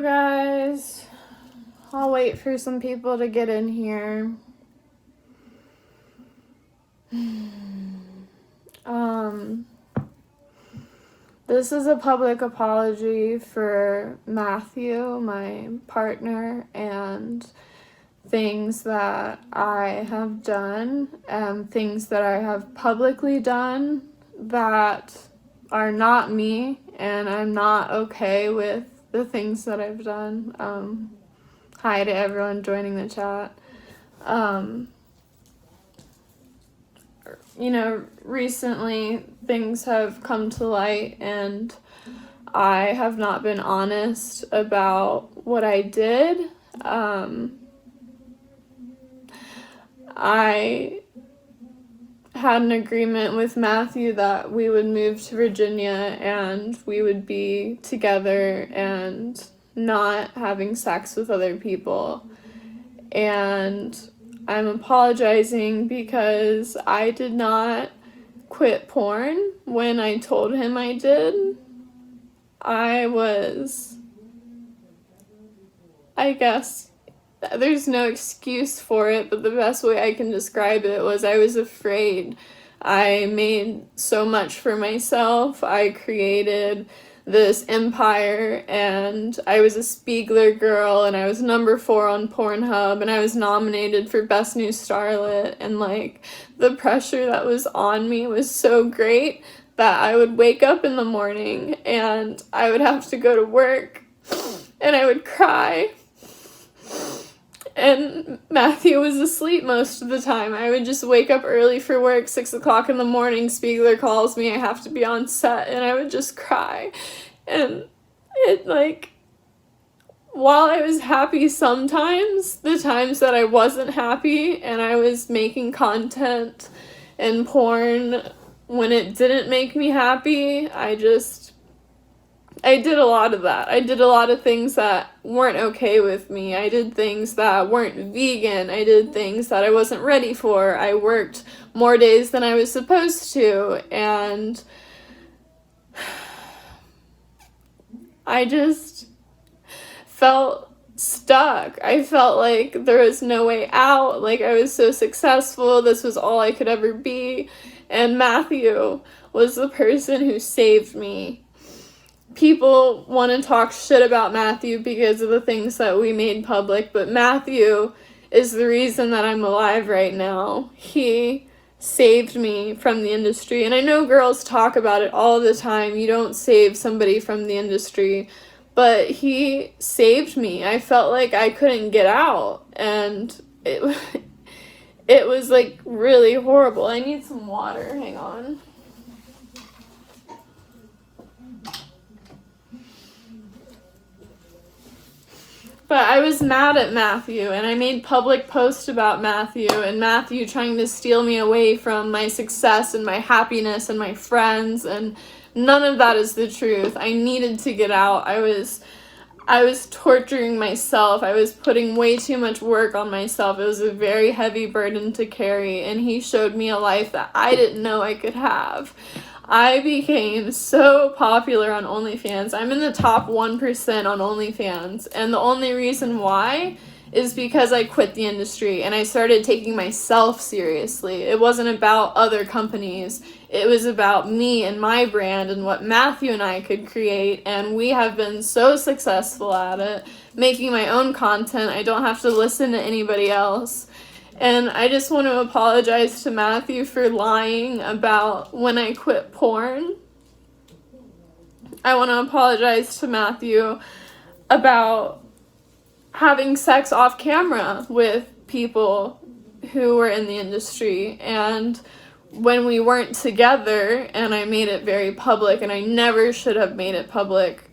Hello guys, I'll wait for some people to get in here. This is a public apology for Matthew, my partner, and things that I have done and things that I have publicly done that are not me, and I'm not okay with the things that I've done. Hi to everyone joining the chat. Recently things have come to light and I have not been honest about what I did. I had an agreement with Matthew that we would move to Virginia and we would be together and not having sex with other people. And I'm apologizing because I did not quit porn when I told him I did. I guess there's no excuse for it, but the best way I can describe it was I was afraid. I made so much for myself. I created this empire, and I was a Spiegler girl, and I was number 4 on Pornhub, and I was nominated for Best New Starlet, and the pressure that was on me was so great that I would wake up in the morning and I would have to go to work and I would cry. And Matthew was asleep most of the time. I would just wake up early for work, 6 o'clock in the morning, Spiegler calls me, I have to be on set, and I would just cry. And while I was happy sometimes, the times that I wasn't happy and I was making content and porn when it didn't make me happy, I did a lot of that. I did a lot of things that weren't okay with me. I did things that weren't vegan. I did things that I wasn't ready for. I worked more days than I was supposed to, and I just felt stuck. I felt like there was no way out. Like I was so successful. This was all I could ever be. And Matthew was the person who saved me. People want to talk shit about Matthew because of the things that we made public, but Matthew is the reason that I'm alive right now. He saved me from the industry, and I know girls talk about it all the time. You don't save somebody from the industry, but he saved me. I felt like I couldn't get out, and it was really horrible. I need some water. Hang on. But I was mad at Matthew, and I made public posts about Matthew, and Matthew trying to steal me away from my success and my happiness and my friends, and none of that is the truth. I needed to get out. I was torturing myself. I was putting way too much work on myself. It was a very heavy burden to carry, and he showed me a life that I didn't know I could have. I became so popular on OnlyFans. I'm in the top 1% on OnlyFans, and the only reason why is because I quit the industry and I started taking myself seriously. It wasn't about other companies. It was about me and my brand and what Matthew and I could create, and we have been so successful at it, making my own content. I don't have to listen to anybody else. And I just want to apologize to Matthew for lying about when I quit porn. I want to apologize to Matthew about having sex off camera with people who were in the industry. And when we weren't together, and I made it very public, and I never should have made it public,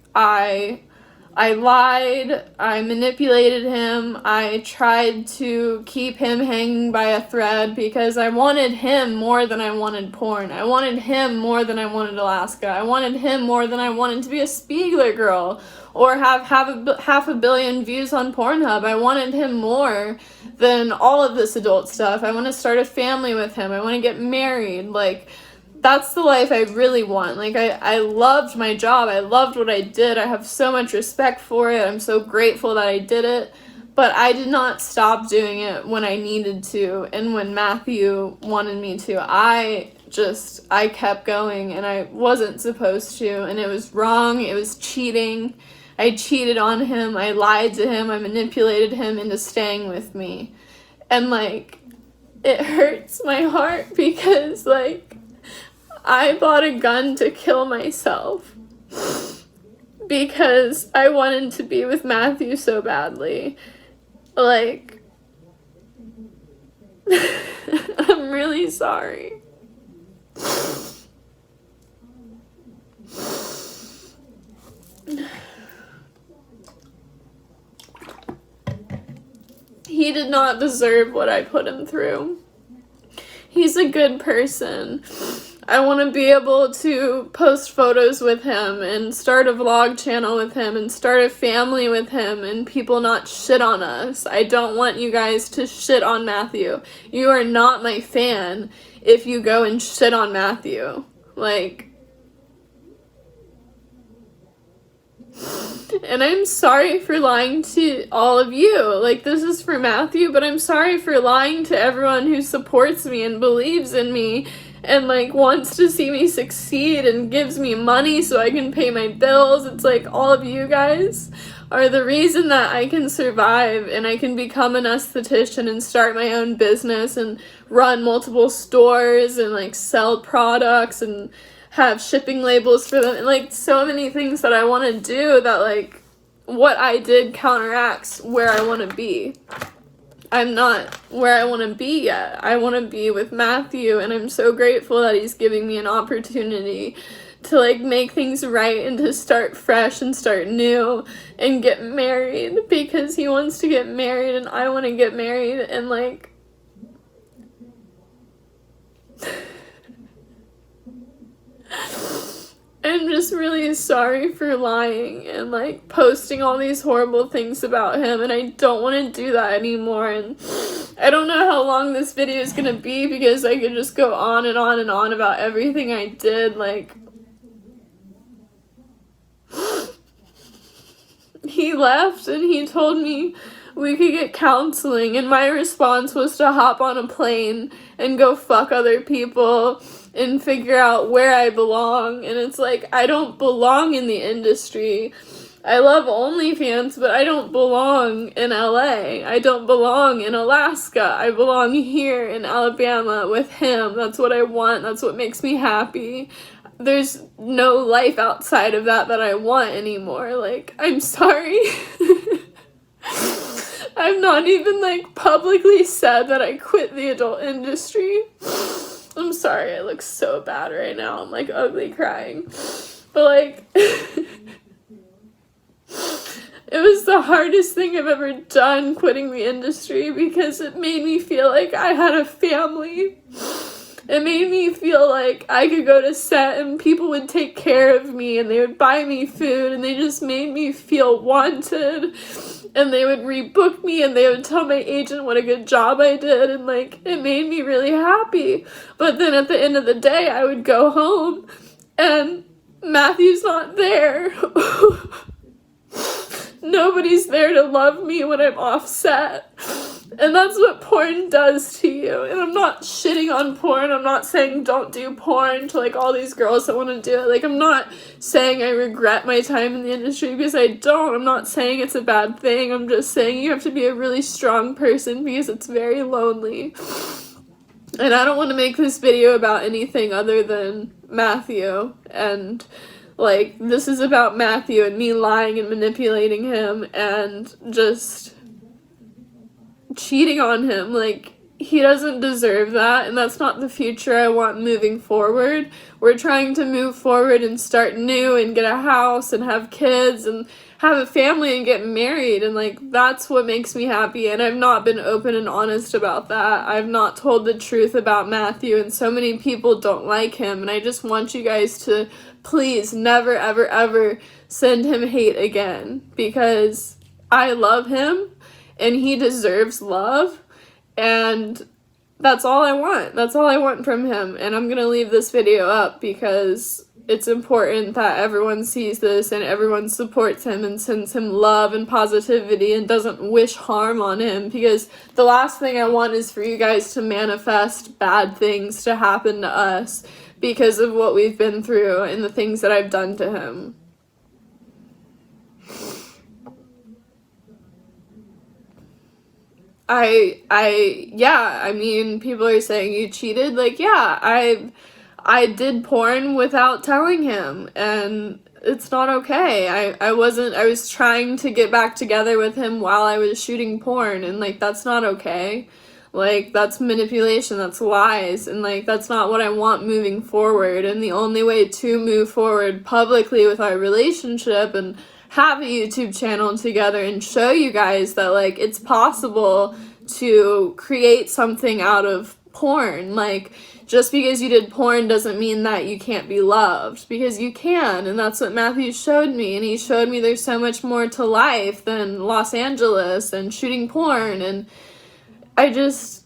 I lied, I manipulated him, I tried to keep him hanging by a thread because I wanted him more than I wanted porn. I wanted him more than I wanted Alaska. I wanted him more than I wanted to be a Spiegler girl or have half a billion views on Pornhub. I wanted him more than all of this adult stuff. I want to start a family with him. I want to get married. that's the life I really want. Like, I loved my job. I loved what I did. I have so much respect for it. I'm so grateful that I did it. But I did not stop doing it when I needed to and when Matthew wanted me to. I kept going, and I wasn't supposed to, and it was wrong. It was cheating. I cheated on him. I lied to him. I manipulated him into staying with me. And, like, it hurts my heart because, like, I bought a gun to kill myself because I wanted to be with Matthew so badly. Like, I'm really sorry. He did not deserve what I put him through. He's a good person. I want to be able to post photos with him and start a vlog channel with him and start a family with him and people not shit on us. I don't want you guys to shit on Matthew. You are not my fan if you go and shit on Matthew. Like, and I'm sorry for lying to all of you. Like, this is for Matthew, but I'm sorry for lying to everyone who supports me and believes in me and, like, wants to see me succeed and gives me money so I can pay my bills. It's like, all of you guys are the reason that I can survive and I can become an esthetician and start my own business and run multiple stores and, like, sell products and have shipping labels for them, and, like, so many things that I want to do that, like, what I did counteracts where I want to be. I'm not where I want to be yet. I want to be with Matthew, and I'm so grateful that he's giving me an opportunity to, like, make things right and to start fresh and start new and get married, because he wants to get married and I want to get married, and, like, I'm just really sorry for lying and, like, posting all these horrible things about him, and I don't want to do that anymore. And I don't know how long this video is gonna be because I could just go on and on and on about everything I did. Like, he left and he told me we could get counseling, and my response was to hop on a plane and go fuck other people and figure out where I belong. And it's like, I don't belong in the industry. I love OnlyFans, but I don't belong in LA. I don't belong in Alaska. I belong here in Alabama with him. That's what I want. That's what makes me happy. There's no life outside of that I want anymore. Like, I'm sorry. I've not even, like, publicly said that I quit the adult industry. I'm sorry, I look so bad right now. I'm, like, ugly crying. But, like, it was the hardest thing I've ever done, quitting the industry, because it made me feel like I had a family. It made me feel like I could go to set and people would take care of me and they would buy me food, and they just made me feel wanted. And they would rebook me and they would tell my agent what a good job I did, and, like, it made me really happy. But then at the end of the day, I would go home and Matthew's not there. Nobody's there to love me when I'm offset. And that's what porn does to you. And I'm not shitting on porn. I'm not saying don't do porn to, like, all these girls that want to do it. Like, I'm not saying I regret my time in the industry, because I don't. I'm not saying it's a bad thing. I'm just saying you have to be a really strong person because it's very lonely. And I don't want to make this video about anything other than Matthew. And, like, this is about Matthew and me lying and manipulating him and just cheating on him. Like, he doesn't deserve that, and that's not the future I want moving forward. We're trying to move forward and start new and get a house and have kids and have a family and get married, and, like, that's what makes me happy. And I've not been open and honest about that. I've not told the truth about Matthew, and so many people don't like him, and I just want you guys to please never, ever, ever send him hate again, because I love him and he deserves love, and that's all I want. That's all I want from him. And I'm gonna leave this video up because it's important that everyone sees this and everyone supports him and sends him love and positivity and doesn't wish harm on him, because the last thing I want is for you guys to manifest bad things to happen to us because of what we've been through and the things that I've done to him. I mean, people are saying you cheated. Like, yeah, I did porn without telling him, and it's not okay. I was trying to get back together with him while I was shooting porn, and, like, that's not okay. Like, that's manipulation, that's lies, and, like, that's not what I want moving forward. And the only way to move forward publicly with our relationship and have a YouTube channel together and show you guys that, like, it's possible to create something out of porn. Like, just because you did porn doesn't mean that you can't be loved, because you can, and that's what Matthew showed me. And he showed me there's so much more to life than Los Angeles and shooting porn. And I just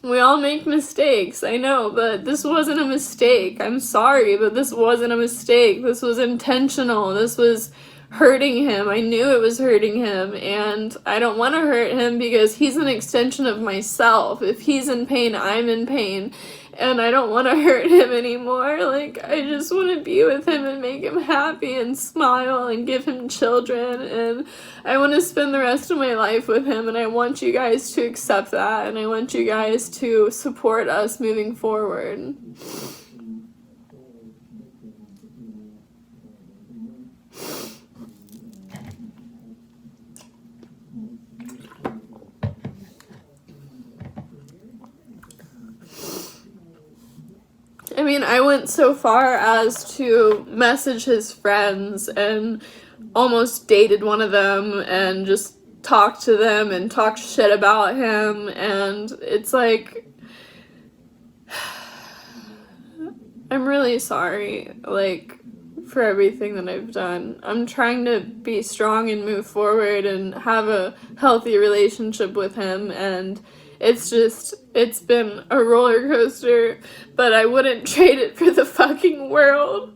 we all make mistakes, I know, but this wasn't a mistake. I'm sorry, but this wasn't a mistake. This was intentional. This was hurting him. I knew it was hurting him, and I don't want to hurt him because he's an extension of myself. If he's in pain, I'm in pain, and I don't want to hurt him anymore. Like, I just want to be with him and make him happy and smile and give him children, and I want to spend the rest of my life with him, and I want you guys to accept that, and I want you guys to support us moving forward. I mean, I went so far as to message his friends and almost dated one of them and just talked to them and talked shit about him, and it's like, I'm really sorry, like, for everything that I've done. I'm trying to be strong and move forward and have a healthy relationship with him, and it's been a roller coaster, but I wouldn't trade it for the fucking world.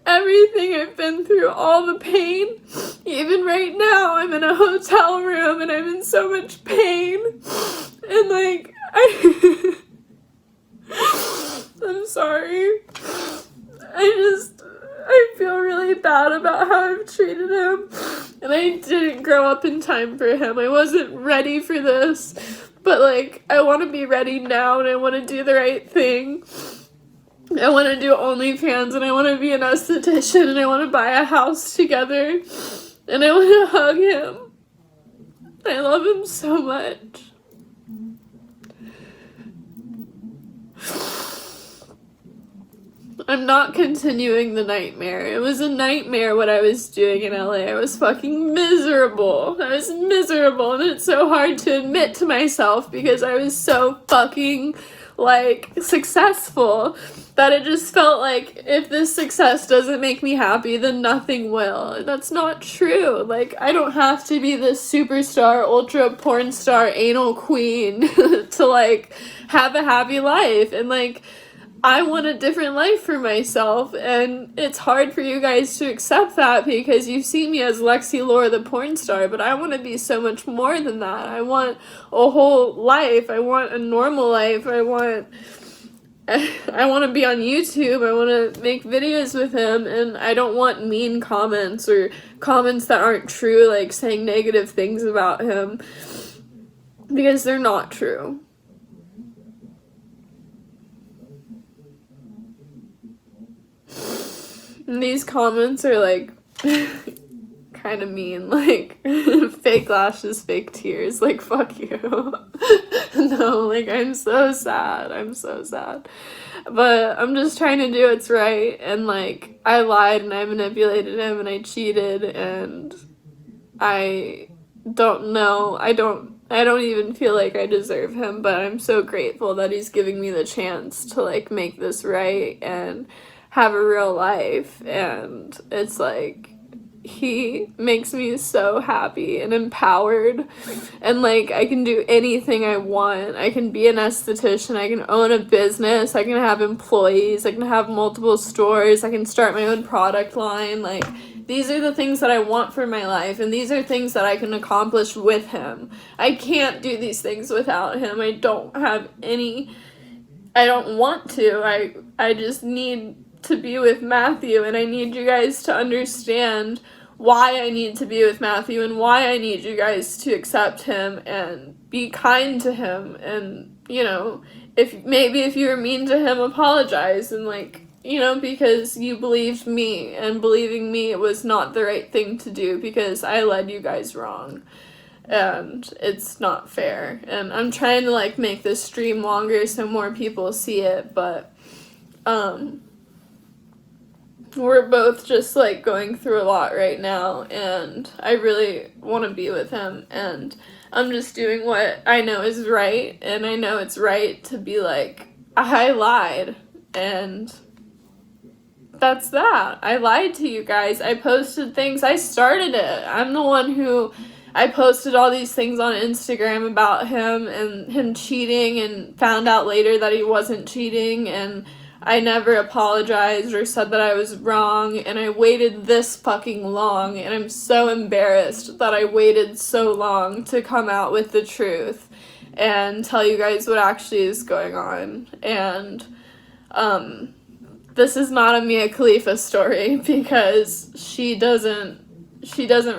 Everything I've been through, all the pain, even right now, I'm in a hotel room and I'm in so much pain, and, like, I'm sorry. I feel really bad about how I've treated him, and I didn't grow up in time for him. I wasn't ready for this, but, like, I want to be ready now, and I want to do the right thing. I want to do OnlyFans, and I want to be an esthetician, and I want to buy a house together, and I want to hug him. I love him so much. I'm not continuing the nightmare. It was a nightmare what I was doing in LA. I was fucking miserable. I was miserable, and it's so hard to admit to myself because I was so fucking, like, successful that it just felt like if this success doesn't make me happy, then nothing will. That's not true. Like, I don't have to be this superstar, ultra porn star, anal queen to, like, have a happy life. And, like, I want a different life for myself, and it's hard for you guys to accept that because you see me as Lexie Laura the porn star, but I want to be so much more than that. I want a whole life. I want a normal life. I want to be on YouTube. I want to make videos with him, and I don't want mean comments or comments that aren't true, like saying negative things about him, because they're not true. And these comments are, like, kind of mean, like, fake lashes, fake tears, like, fuck you. No, like, I'm so sad, but I'm just trying to do what's right, and, like, I lied, and I manipulated him, and I cheated, and I don't know, I don't even feel like I deserve him, but I'm so grateful that he's giving me the chance to, like, make this right, and have a real life. And it's like, he makes me so happy and empowered, and like I can do anything I want. I can be an esthetician, I can own a business, I can have employees, I can have multiple stores, I can start my own product line. Like, these are the things that I want for my life, and these are things that I can accomplish with him. I can't do these things without him. I don't want to. I just need to be with Matthew, and I need you guys to understand why I need to be with Matthew and why I need you guys to accept him and be kind to him. And, you know, if you were mean to him, apologize, and like, you know, because you believed me, and believing me was not the right thing to do because I led you guys wrong. And it's not fair. And I'm trying to like make this stream longer so more people see it, but we're both just like going through a lot right now, and I really want to be with him, and I'm just doing what I know is right, and I know it's right to be like, I lied, and that's that. I lied to you guys. I posted things. I started it. I'm the one who I posted all these things on Instagram about him and him cheating, and found out later that he wasn't cheating, and I never apologized or said that I was wrong, and I waited this fucking long, and I'm so embarrassed that I waited so long to come out with the truth and tell you guys what actually is going on. And this is not a Mia Khalifa story, because she doesn't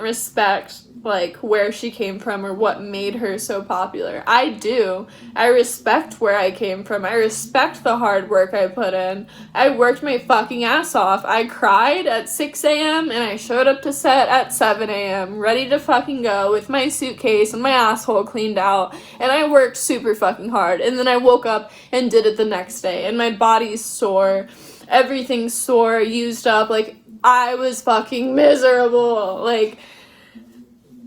respect like where she came from or what made her so popular. I do. I respect where I came from. I respect the hard work I put in. I worked my fucking ass off. I cried at 6 a.m. and I showed up to set at 7 a.m. ready to fucking go with my suitcase and my asshole cleaned out, and I worked super fucking hard, and then I woke up and did it the next day, and my body's sore, everything's sore, used up, like I was fucking miserable, like.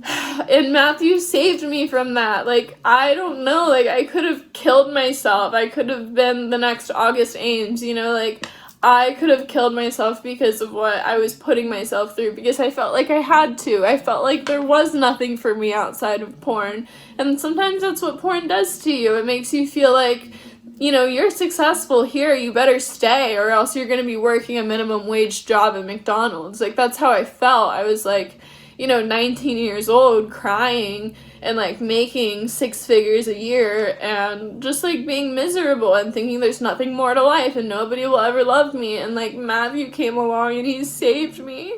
And Matthew saved me from that. Like, I don't know, like, I could have killed myself. I could have been the next August Ames, you know, like, I could have killed myself because of what I was putting myself through, because I felt like I had to. I felt like there was nothing for me outside of porn. And sometimes that's what porn does to you. It makes you feel like, you know, you're successful here, you better stay, or else you're gonna be working a minimum wage job at McDonald's. Like, that's how I felt. I was like, you know, 19 years old, crying and like making 6 figures a year, and just like being miserable and thinking there's nothing more to life and nobody will ever love me. And like Matthew came along and he saved me.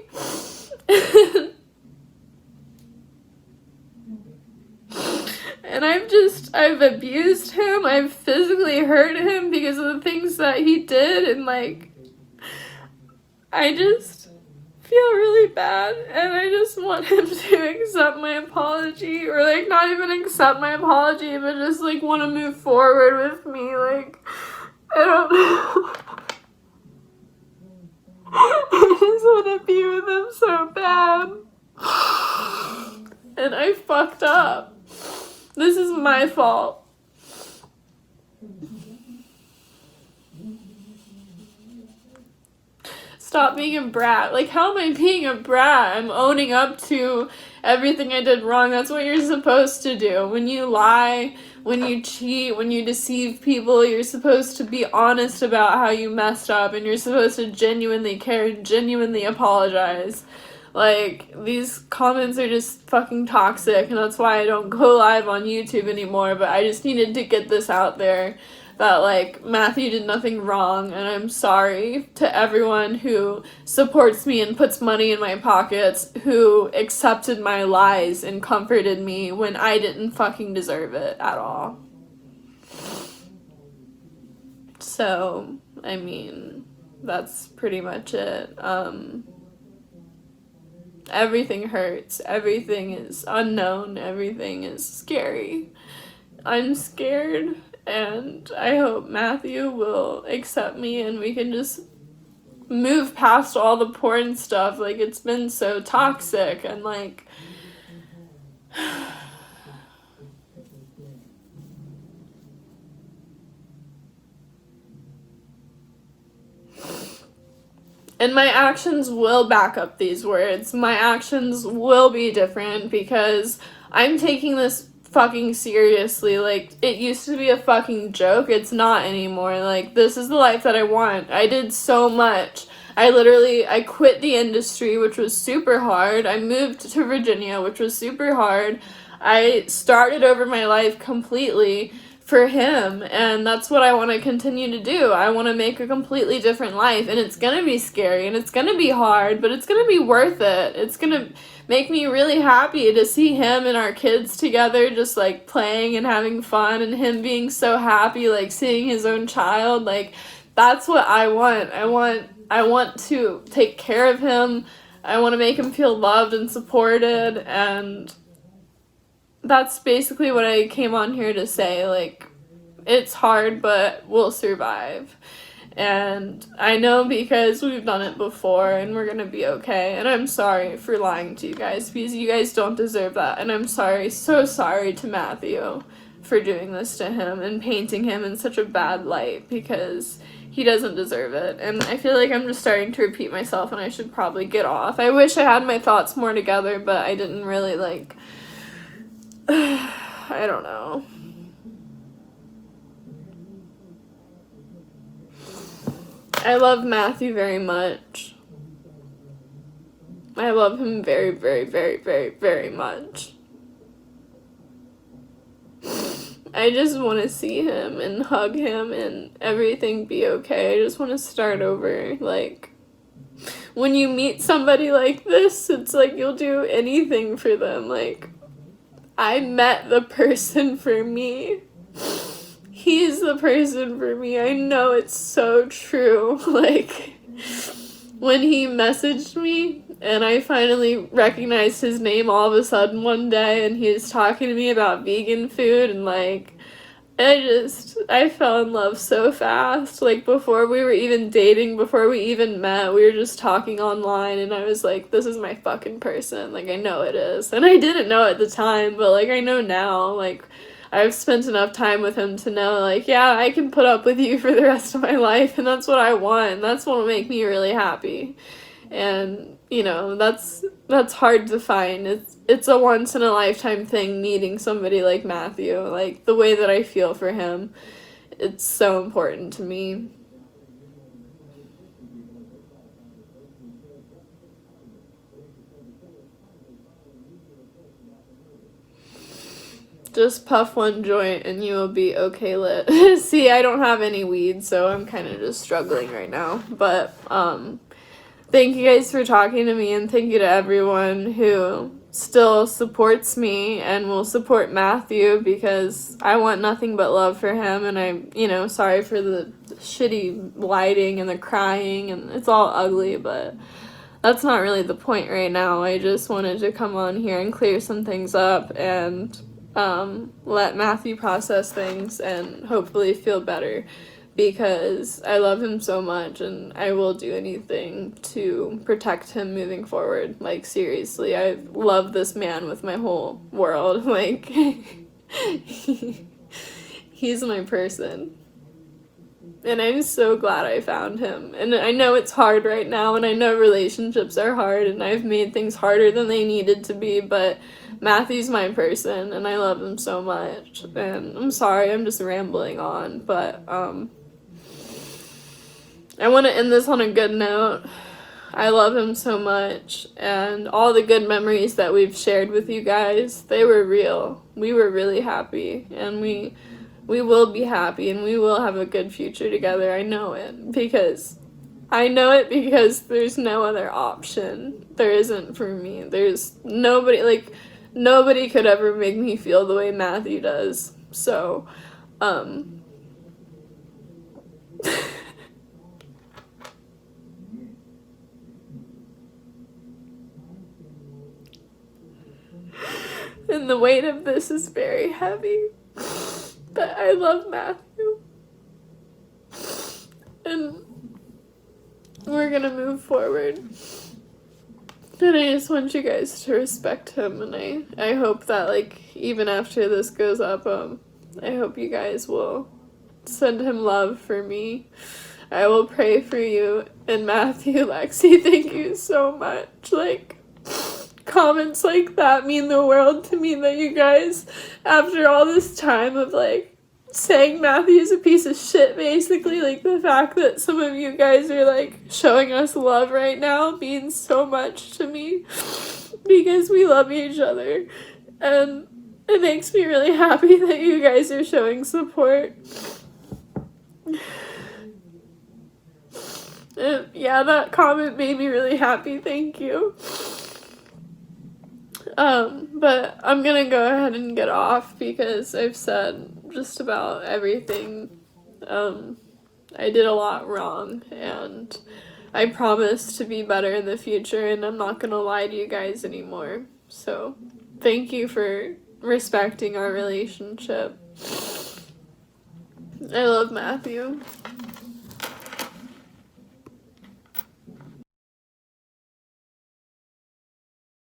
And I've abused him, I've physically hurt him because of the things that he did, and like, I just feel really bad, and I just want him to accept my apology, or like not even accept my apology, but just like want to move forward with me. Like, I don't know. I just want to be with him so bad, and I fucked up. This is my fault. Stop being a brat. Like, how am I being a brat? I'm owning up to everything I did wrong. That's what you're supposed to do. When you lie, when you cheat, when you deceive people, you're supposed to be honest about how you messed up, and you're supposed to genuinely care and genuinely apologize. Like, these comments are just fucking toxic, and that's why I don't go live on YouTube anymore, but I just needed to get this out there. That, like, Matthew did nothing wrong, and I'm sorry to everyone who supports me and puts money in my pockets, who accepted my lies and comforted me when I didn't fucking deserve it at all. So, I mean, that's pretty much it. Everything hurts, everything is unknown, everything is scary. I'm scared. And I hope Matthew will accept me and we can just move past all the porn stuff. Like, it's been so toxic, and like, And my actions will back up these words. My actions will be different because I'm taking this fucking seriously. Like, it used to be a fucking joke. It's not anymore. Like, this is the life that I want. I did so much. I quit the industry, which was super hard. I moved to Virginia, which was super hard. I started over my life completely for him, and that's what I want to continue to do. I want to make a completely different life, and it's gonna be scary and it's gonna be hard, but it's gonna be worth it. It's gonna make me really happy to see him and our kids together, just like playing and having fun, and him being so happy, like seeing his own child. Like, that's what I want. I want to take care of him. I want to make him feel loved and supported, and that's basically what I came on here to say. Like, it's hard, but we'll survive. And I know because we've done it before, and we're gonna be okay. And I'm sorry for lying to you guys, because you guys don't deserve that. And I'm sorry, so sorry to Matthew for doing this to him and painting him in such a bad light, because he doesn't deserve it. And I feel like I'm just starting to repeat myself, and I should probably get off. I wish I had my thoughts more together, but I didn't really, like, I don't know. I love Matthew very much. I love him very, very, very, very, very much. I just want to see him and hug him and everything be okay. I just want to start over. Like, when you meet somebody like this, it's like you'll do anything for them. Like, I met the person for me. He's the person for me. I know it's so true. Like, when he messaged me and I finally recognized his name all of a sudden one day, and he was talking to me about vegan food, and like, I fell in love so fast. Like, before we were even dating, before we even met, we were just talking online, and I was like, this is my fucking person. Like, I know it is. And I didn't know at the time, but like, I know now. Like, I've spent enough time with him to know, like, yeah, I can put up with you for the rest of my life, and that's what I want, and that's what will make me really happy. And, you know, that's hard to find. It's a once-in-a-lifetime thing, meeting somebody like Matthew. Like, the way that I feel for him, it's so important to me. Just puff one joint and you will be okay lit. See, I don't have any weed, so I'm kind of just struggling right now. But, thank you guys for talking to me, and thank you to everyone who still supports me and will support Matthew, because I want nothing but love for him. And I'm, sorry for the shitty lighting and the crying, and it's all ugly, but that's not really the point right now. I just wanted to come on here and clear some things up and let Matthew process things and hopefully feel better, because I love him so much, and I will do anything to protect him moving forward. Like, seriously, I love this man with my whole world. Like, he's my person. And I'm so glad I found him. And I know it's hard right now, and I know relationships are hard, and I've made things harder than they needed to be, but Matthew's my person, and I love him so much. And I'm sorry, I'm just rambling on, but I want to end this on a good note. I love him so much, and all the good memories that we've shared with you guys, they were real. We were really happy, and we will be happy, and we will have a good future together. I know it because there's no other option. There isn't for me. There's nobody could ever make me feel the way Matthew does. So, and the weight of this is very heavy. But I love Matthew. And we're gonna move forward. And I just want you guys to respect him, and I hope that, like, even after this goes up, I hope you guys will send him love for me. I will pray for you. And Matthew, Lexie, thank you so much. Like, comments like that mean the world to me, that you guys, after all this time of, like, saying Matthew's a piece of shit, basically, like, the fact that some of you guys are, like, showing us love right now means so much to me, because we love each other, and it makes me really happy that you guys are showing support. Yeah, that comment made me really happy, thank you. But I'm gonna go ahead and get off because I've said just about everything. I did a lot wrong, and I promise to be better in the future, and I'm not gonna lie to you guys anymore. So, thank you for respecting our relationship. I love Matthew.